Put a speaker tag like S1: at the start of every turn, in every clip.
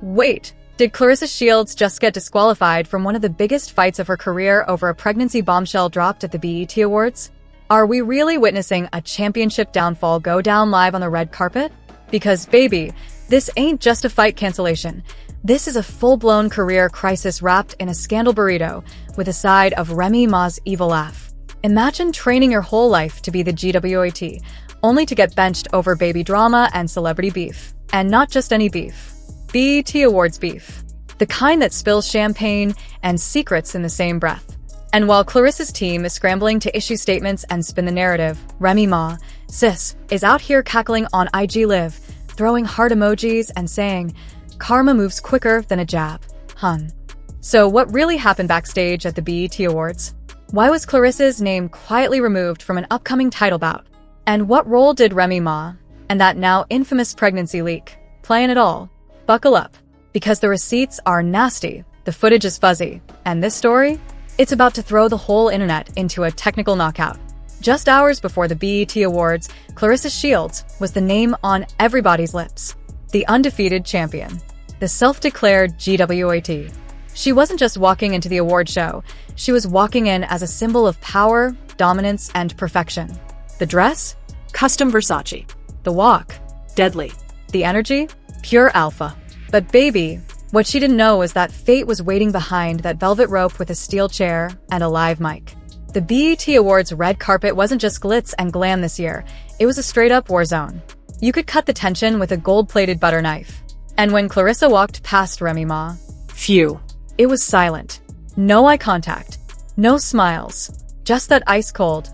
S1: Wait, did Claressa Shields just get disqualified from one of the biggest fights of her career over a pregnancy bombshell dropped at the BET Awards? Are we really witnessing a championship downfall go down live on the red carpet? Because, baby, this ain't just a fight cancellation. This is a full-blown career crisis wrapped in a scandal burrito with a side of Remy Ma's evil laugh. Imagine training your whole life to be the GWAT, only to get benched over baby drama and celebrity beef. And not just any beef. BET Awards beef. The kind that spills champagne and secrets in the same breath. And while Claressa's team is scrambling to issue statements and spin the narrative, Remy Ma, sis, is out here cackling on IG Live, throwing heart emojis and saying, "Karma moves quicker than a jab, hun." So what really happened backstage at the BET Awards? Why was Claressa's name quietly removed from an upcoming title bout? And what role did Remy Ma, and that now infamous pregnancy leak, play in it all? Buckle up, because the receipts are nasty, the footage is fuzzy, and this story? It's about to throw the whole internet into a technical knockout. Just hours before the BET Awards, Claressa Shields was the name on everybody's lips. The undefeated champion. The self-declared GWAT. She wasn't just walking into the award show, she was walking in as a symbol of power, dominance, and perfection. The dress?
S2: Custom Versace.
S1: The walk?
S2: Deadly.
S1: The energy? Pure alpha. But baby, what she didn't know was that fate was waiting behind that velvet rope with a steel chair and a live mic. The BET Awards red carpet wasn't just glitz and glam this year, it was a straight-up war zone. You could cut the tension with a gold-plated butter knife. And when Claressa walked past Remy Ma,
S2: phew.
S1: It was silent. No eye contact. No smiles. Just that ice-cold,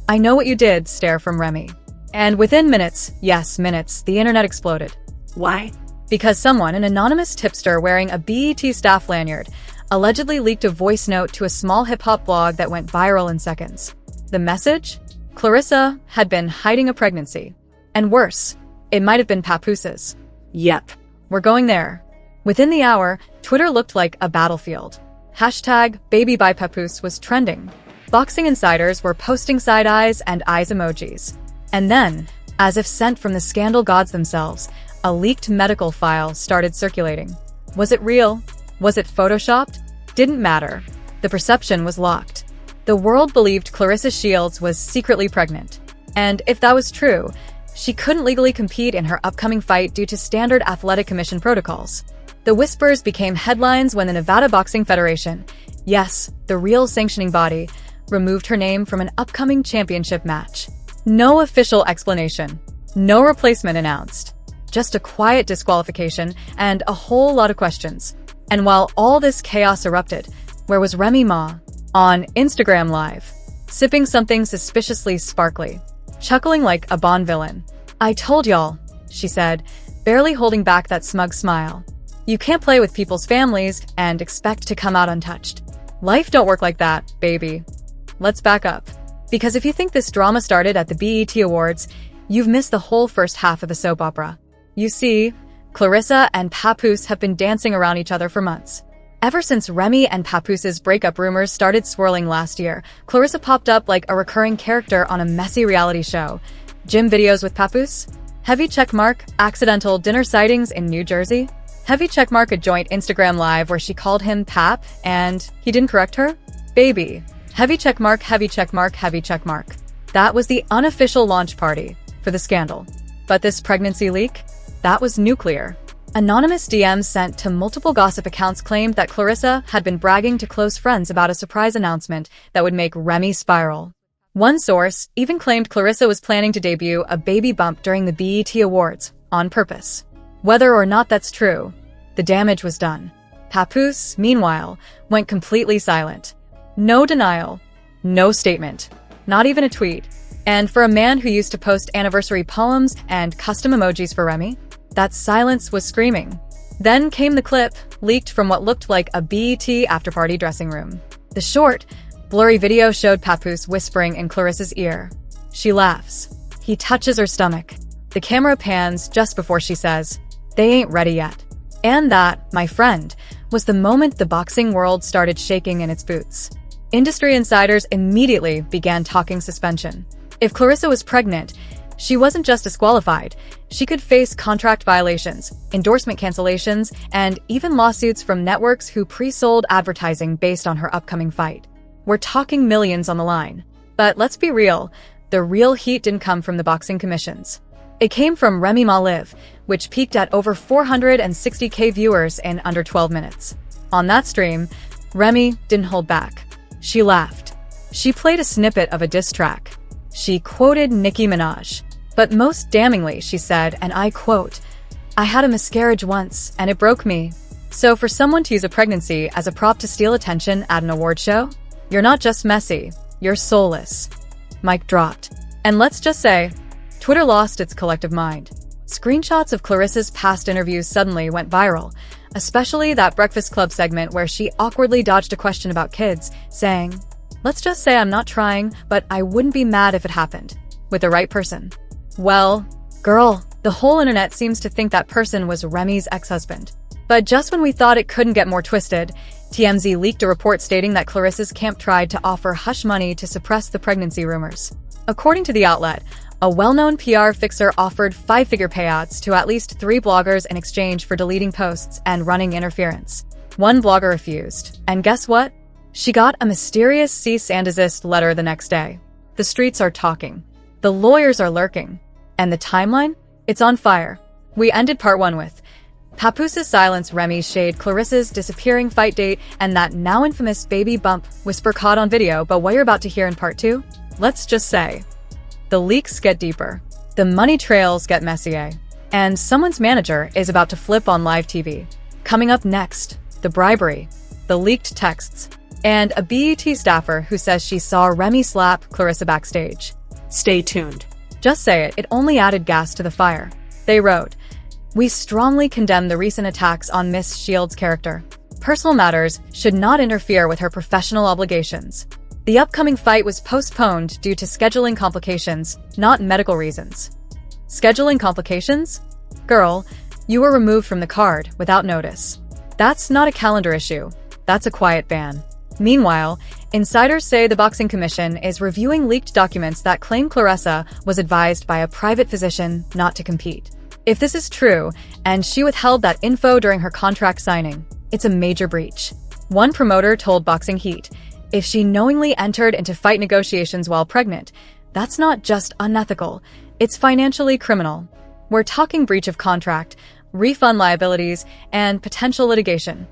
S1: "I know what you did" stare from Remy. And within minutes, yes, minutes, the internet exploded.
S2: Why?
S1: Because someone, an anonymous tipster wearing a BET staff lanyard, allegedly leaked a voice note to a small hip-hop blog that went viral in seconds. The message? Claressa had been hiding a pregnancy. And worse, it might have been Papooses.
S2: Yep.
S1: We're going there. Within the hour, Twitter looked like a battlefield. Hashtag #BabyByPapoose was trending. Boxing insiders were posting side eyes and eyes emojis. And then, as if sent from the scandal gods themselves, a leaked medical file started circulating. Was it real? Was it photoshopped? Didn't matter. The perception was locked. The world believed Claressa Shields was secretly pregnant. And if that was true, she couldn't legally compete in her upcoming fight due to standard athletic commission protocols. The whispers became headlines when the Nevada Boxing Federation, yes, the real sanctioning body, removed her name from an upcoming championship match. No official explanation. No replacement announced. Just a quiet disqualification and a whole lot of questions. And while all this chaos erupted, where was Remy Ma? On Instagram Live, sipping something suspiciously sparkly, chuckling like a Bond villain. "I told y'all," she said, barely holding back that smug smile. "You can't play with people's families and expect to come out untouched. Life don't work like that, baby." Let's back up. Because if you think this drama started at the BET Awards, you've missed the whole first half of the soap opera. You see, Claressa and Papoose have been dancing around each other for months. Ever since Remy and Papoose's breakup rumors started swirling last year, Claressa popped up like a recurring character on a messy reality show. Gym videos with Papoose? Heavy checkmark, accidental dinner sightings in New Jersey? Heavy checkmark a joint Instagram live where she called him Pap and he didn't correct her? Baby. Heavy checkmark, heavy checkmark, heavy checkmark. That was the unofficial launch party for the scandal. But this pregnancy leak? That was nuclear. Anonymous DMs sent to multiple gossip accounts claimed that Claressa had been bragging to close friends about a surprise announcement that would make Remy spiral. One source even claimed Claressa was planning to debut a baby bump during the BET Awards, on purpose. Whether or not that's true, the damage was done. Papoose, meanwhile, went completely silent. No denial, no statement, not even a tweet. And for a man who used to post anniversary poems and custom emojis for Remy, that silence was screaming. Then came the clip, leaked from what looked like a BET after-party dressing room. The short, blurry video showed Papoose whispering in Claressa's ear. She laughs. He touches her stomach. The camera pans just before she says, "They ain't ready yet." And that, my friend, was the moment the boxing world started shaking in its boots. Industry insiders immediately began talking suspension. If Claressa was pregnant, She wasn't just disqualified. She could face contract violations, endorsement cancellations, and even lawsuits from networks who pre-sold advertising based on her upcoming fight. We're talking millions on the line. But let's be real, the real heat didn't come from the boxing commissions. It came from Remy Ma Live, which peaked at over 460K viewers in under 12 minutes. On that stream, Remy didn't hold back. She laughed. She played a snippet of a diss track. She quoted Nicki Minaj. But most damningly, she said, and I quote, "I had a miscarriage once, and it broke me." So for someone to use a pregnancy as a prop to steal attention at an award show, you're not just messy, you're soulless. Mic dropped. And let's just say, Twitter lost its collective mind. Screenshots of Claressa's past interviews suddenly went viral, especially that Breakfast Club segment where she awkwardly dodged a question about kids, saying, "Let's just say I'm not trying, but I wouldn't be mad if it happened. With the right person." Well, girl, the whole internet seems to think that person was Remy's ex-husband. But just when we thought it couldn't get more twisted, TMZ leaked a report stating that Claressa's camp tried to offer hush money to suppress the pregnancy rumors. According to the outlet, a well-known PR fixer offered five-figure payouts to at least 3 bloggers in exchange for deleting posts and running interference. One blogger refused, and guess what? She got a mysterious cease and desist letter the next day. The streets are talking. The lawyers are lurking. And the timeline? It's on fire. We ended part 1 with Papooses silence Remy shade Claressa's disappearing fight date and that now infamous baby bump whisper caught on video, but what you're about to hear in part 2? Let's just say, the leaks get deeper, the money trails get messier, and someone's manager is about to flip on live TV. Coming up next, the bribery, the leaked texts, and a BET staffer who says she saw Remy slap Claressa backstage.
S2: Stay tuned.
S1: Just say it, it only added gas to the fire. They wrote, "We strongly condemn the recent attacks on Miss Shields' character. Personal matters should not interfere with her professional obligations. The upcoming fight was postponed due to scheduling complications, not medical reasons." Scheduling complications? Girl, you were removed from the card without notice. That's not a calendar issue. That's a quiet ban. Meanwhile, insiders say the Boxing Commission is reviewing leaked documents that claim Claressa was advised by a private physician not to compete. If this is true, and she withheld that info during her contract signing, it's a major breach. One promoter told Boxing Heat, if she knowingly entered into fight negotiations while pregnant, that's not just unethical, it's financially criminal. We're talking breach of contract, refund liabilities, and potential litigation.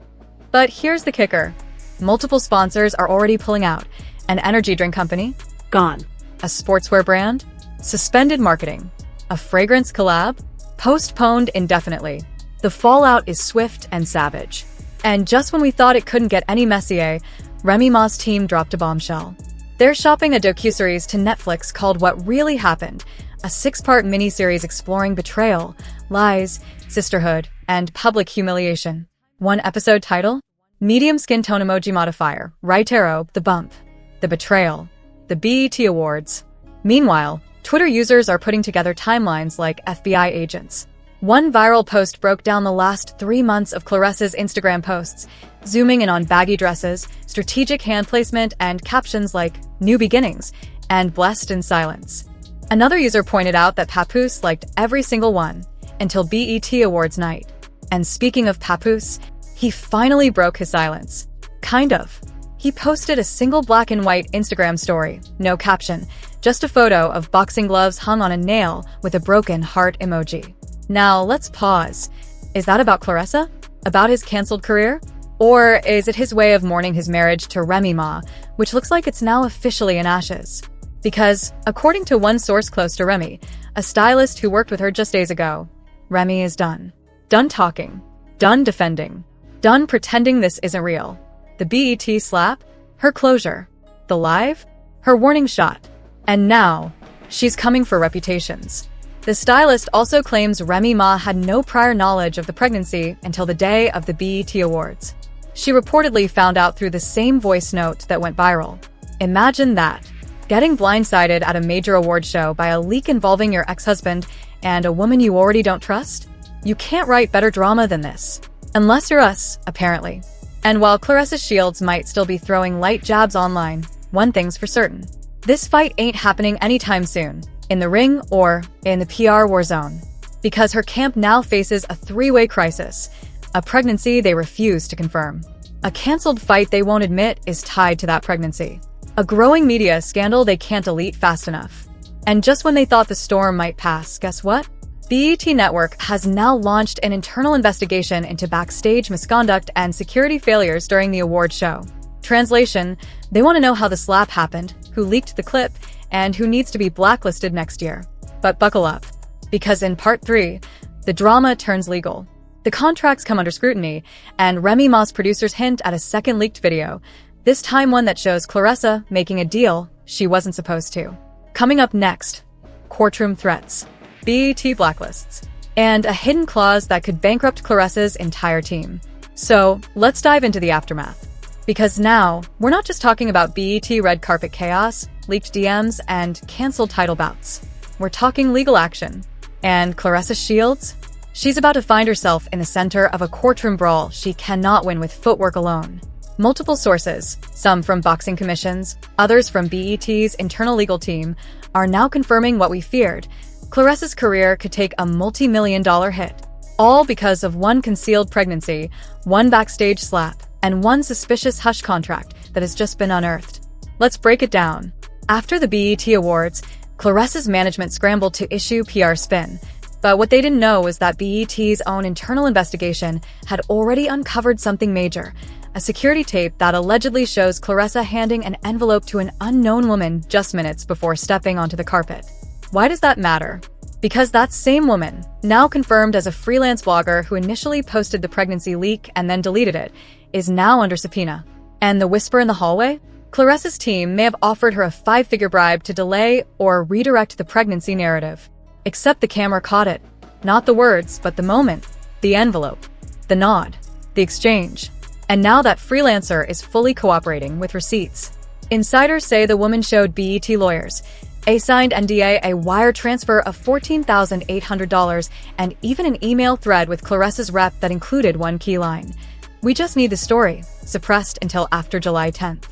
S1: But here's the kicker. Multiple sponsors are already pulling out. An energy drink company?
S2: Gone.
S1: A sportswear brand? Suspended marketing. A fragrance collab? Postponed indefinitely. The fallout is swift and savage. And just when we thought it couldn't get any messier, Remy Ma's team dropped a bombshell. They're shopping a docuseries to Netflix called What Really Happened, a 6-part miniseries exploring betrayal, lies, sisterhood, and public humiliation. One episode title? Medium skin tone emoji modifier, right arrow, the bump, the betrayal, the BET Awards. Meanwhile, Twitter users are putting together timelines like FBI agents. One viral post broke down the last 3 months of Claressa's Instagram posts, zooming in on baggy dresses, strategic hand placement, and captions like "New Beginnings" and "Blessed in Silence." Another user pointed out that Papoose liked every single one until BET Awards night. And speaking of Papoose, he finally broke his silence. Kind of. He posted a single black and white Instagram story, no caption, just a photo of boxing gloves hung on a nail with a broken heart emoji. Now, let's pause. Is that about Claressa? About his canceled career? Or is it his way of mourning his marriage to Remy Ma, which looks like it's now officially in ashes? Because, according to one source close to Remy, a stylist who worked with her just days ago, Remy is done. Done talking. Done defending. Done pretending this isn't real. The BET slap? Her closure. The live? Her warning shot. And now, she's coming for reputations. The stylist also claims Remy Ma had no prior knowledge of the pregnancy until the day of the BET Awards. She reportedly found out through the same voice note that went viral. Imagine that. Getting blindsided at a major award show by a leak involving your ex-husband and a woman you already don't trust? You can't write better drama than this. Unless you're us, apparently. And while Claressa Shields might still be throwing light jabs online, one thing's for certain. This fight ain't happening anytime soon. in the ring, or in the PR war zone. Because her camp now faces a three-way crisis: a pregnancy they refuse to confirm, a canceled fight they won't admit is tied to that pregnancy, a growing media scandal they can't delete fast enough. And just when they thought the storm might pass, guess what? BET Network has now launched an internal investigation into backstage misconduct and security failures during the award show. Translation: they want to know how the slap happened, who leaked the clip, and who needs to be blacklisted next year. But buckle up, because in Part 3, the drama turns legal. The contracts come under scrutiny, and Remy Ma's producers hint at a second leaked video, this time one that shows Claressa making a deal she wasn't supposed to. Coming up next, courtroom threats, BET blacklists, and a hidden clause that could bankrupt Claressa's entire team. So, let's dive into the aftermath. Because now, we're not just talking about BET red carpet chaos, leaked DMs, and canceled title bouts. We're talking legal action. And Claressa Shields? She's about to find herself in the center of a courtroom brawl she cannot win with footwork alone. Multiple sources, some from boxing commissions, others from BET's internal legal team, are now confirming what we feared: Claressa's career could take a multi-million-dollar hit. All because of one concealed pregnancy, one backstage slap, and one suspicious hush contract that has just been unearthed. Let's break it down. After the BET Awards, Claressa's management scrambled to issue PR spin, but what they didn't know was that BET's own internal investigation had already uncovered something major: a security tape that allegedly shows Claressa handing an envelope to an unknown woman just minutes before stepping onto the carpet. Why does that matter? Because that same woman, now confirmed as a freelance blogger who initially posted the pregnancy leak and then deleted it, is now under subpoena. And the whisper in the hallway? Claressa's team may have offered her a five-figure bribe to delay or redirect the pregnancy narrative. Except the camera caught it. Not the words, but the moment. The envelope. The nod. The exchange. And now that freelancer is fully cooperating with receipts. Insiders say the woman showed BET lawyers a signed NDA, a wire transfer of $14,800, and even an email thread with Claressa's rep that included one key line: "We just need the story, suppressed until after July 10th.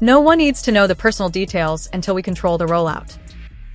S1: No one needs to know the personal details until we control the rollout."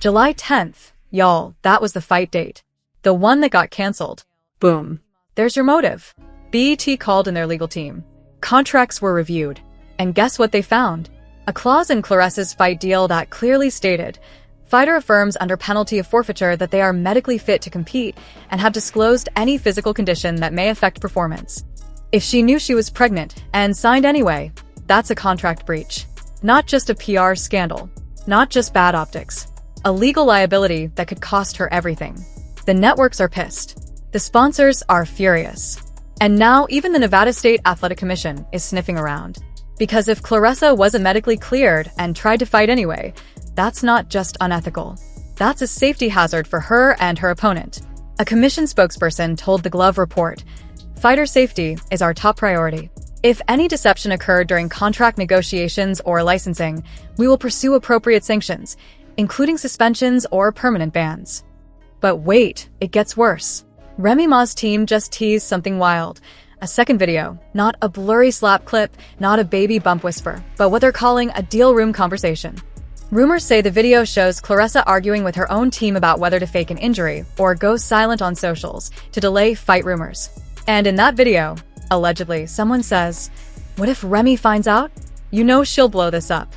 S1: July 10th, y'all, that was the fight date. The one that got canceled. Boom. There's your motive. BET called in their legal team. Contracts were reviewed. And guess what they found? A clause in Claressa's fight deal that clearly stated, fighter affirms under penalty of forfeiture that they are medically fit to compete and have disclosed any physical condition that may affect performance. If she knew she was pregnant and signed anyway, that's a contract breach. Not just a PR scandal. Not just bad optics. A legal liability that could cost her everything. The networks are pissed. The sponsors are furious. And now even the Nevada State Athletic Commission is sniffing around. Because if Claressa wasn't medically cleared and tried to fight anyway, that's not just unethical. That's a safety hazard for her and her opponent. A commission spokesperson told the Glove Report, "Fighter safety is our top priority. If any deception occurred during contract negotiations or licensing, we will pursue appropriate sanctions, including suspensions or permanent bans." But wait, it gets worse. Remy Ma's team just teased something wild. A second video, not a blurry slap clip, not a baby bump whisper, but what they're calling a deal room conversation. Rumors say the video shows Claressa arguing with her own team about whether to fake an injury or go silent on socials to delay fight rumors. And in that video, allegedly, someone says, "What if Remy finds out? You know she'll blow this up."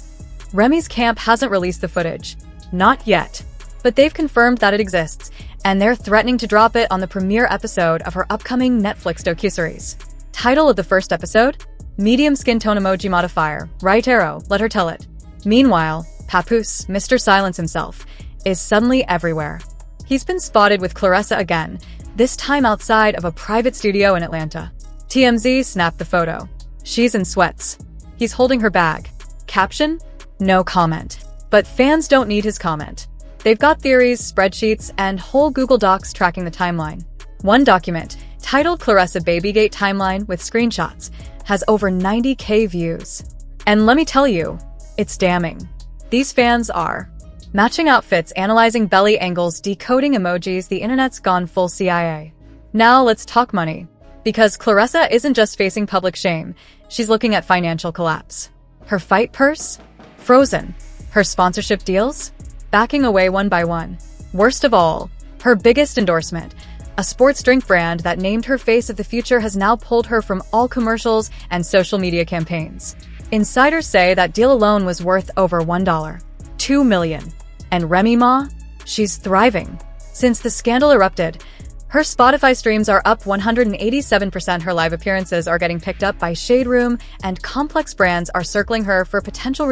S1: Remy's camp hasn't released the footage. Not yet. But they've confirmed that it exists, and they're threatening to drop it on the premiere episode of her upcoming Netflix docuseries. Title of the first episode? Medium skin tone emoji modifier. Right arrow, let her tell it. Meanwhile, Papoose, Mr. Silence himself, is suddenly everywhere. He's been spotted with Claressa again, this time outside of a private studio in Atlanta. TMZ snapped the photo. She's in sweats. He's holding her bag. Caption? No comment. But fans don't need his comment. They've got theories, spreadsheets, and whole Google Docs tracking the timeline. One document, titled Claressa Babygate Timeline with screenshots, has over 90K views. And let me tell you, it's damning. These fans are matching outfits, analyzing belly angles, decoding emojis. The internet's gone full CIA. Now let's talk money. Because Claressa isn't just facing public shame, she's looking at financial collapse. Her fight purse? Frozen. Her sponsorship deals? Backing away one by one. Worst of all, her biggest endorsement, a sports drink brand that named her face of the future, has now pulled her from all commercials and social media campaigns. Insiders say that deal alone was worth over $1, $2 million. And Remy Ma? She's thriving. Since the scandal erupted, her Spotify streams are up 187%, her live appearances are getting picked up by Shade Room, and complex brands are circling her for potential